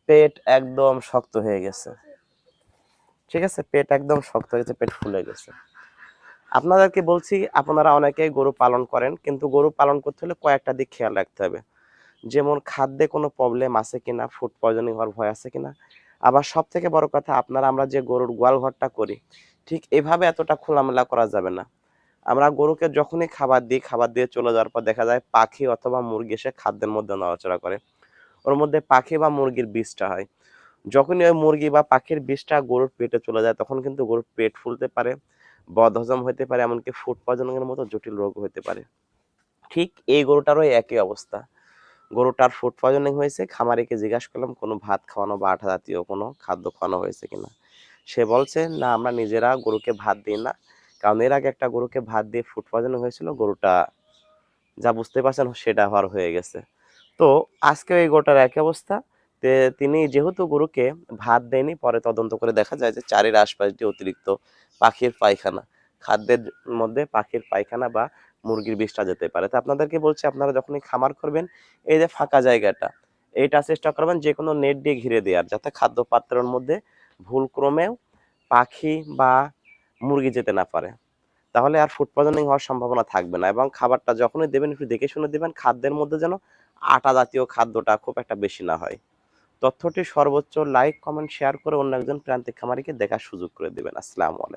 পেট একদম শক্ত হয়ে গেছে, ঠিক আছে, পেট একদম শক্ত হয়ে গেছে, পেট ফুলে গেছে। আপনাদেরকে বলছি, আপনারা অনেকেই গরু পালন করেন, কিন্তু গরু পালন করতে হলে কয়েকটা দিক খেয়াল রাখতে হবে। যেমন খাদ্যে কোনো প্রবলেম আছে কিনা, ফুড পয়জনিং হওয়ার ভয় আছে কিনা। আবার সব থেকে বড় কথা, আমরা যে গরুর গোয়াল ঘরটা করি, ঠিক এভাবে এতটা খোলামেলা করা যাবে না। আমরা গরুকে যখনই খাবার দিই, খাবার দিয়ে চলে যাওয়ার পর দেখা যায় পাখি অথবা মুরগি এসে খাদ্যের মধ্যে নড়াচড়া করে, ওর মধ্যে পাখি বা মুরগির বীজটা হয়। যখনই ওই মুরগি বা পাখির বীজটা গরুর পেটে চলে যায়, তখন কিন্তু গরুর পেট ফুলতে পারে, বদহজম হতে পারে, এমনকি ফুড পয়জনিং এর মতো জটিল রোগ হতে পারে। ঠিক এই গরুটারও একই অবস্থা। গরুটার ফুড পয়জনিং হয়েছে, খামারিকে জিজ্ঞাসা করলাম কোনো ভাত খাওয়ানো বা আঠা জাতীয় কোনো খাদ্য খাওয়ানো হয়েছে কিনা। সে বলছে না, আমরা নিজেরা গরুকে ভাত দিই না, কারণ এর আগে একটা গরুকে ভাত দিয়ে ফুড পয়জনিং হয়েছিল, গরুটা যা বুঝতে পারছেন সেটা হওয়ার হয়ে গেছে। তো আজকে এই গরুটার একই অবস্থা। তিনি যেহেতু গরুকে ভাত দেয়নি, পরে তদন্ত করে দেখা যায় যে চারির আশপাশ দিয়ে অতিরিক্ত পাখির পায়খানা, খাদ্যের মধ্যে পাখির পায়খানা বা মুরগির বিষটা যেতে পারে। তো আপনাদেরকে বলছি, আপনারা যখনই খামার করবেন, এই যে ফাঁকা জায়গাটা, এইটা চেষ্টা করবেন যে কোনো নেট দিয়ে ঘিরে দেওয়ার, যাতে খাদ্য পাত্রের মধ্যে ভুলক্রমেও পাখি বা মুরগি যেতে না পারে। তাহলে আর ফুড পয়জনিং হওয়ার সম্ভাবনা থাকবে না। এবং খাবারটা যখনই দেবেন একটু দেখে শুনে দিবেন, খাদ্যের মধ্যে যেন আটা জাতীয় খাদ্যটা খুব একটা বেশি না হয়। তথ্যটি সর্বোচ্চ লাইক, কমেন্ট, শেয়ার করে অন্য একজন প্রান্তিক খামারিকে দেখার সুযোগ করে দিবেন। আসসালামু আলাইকুম।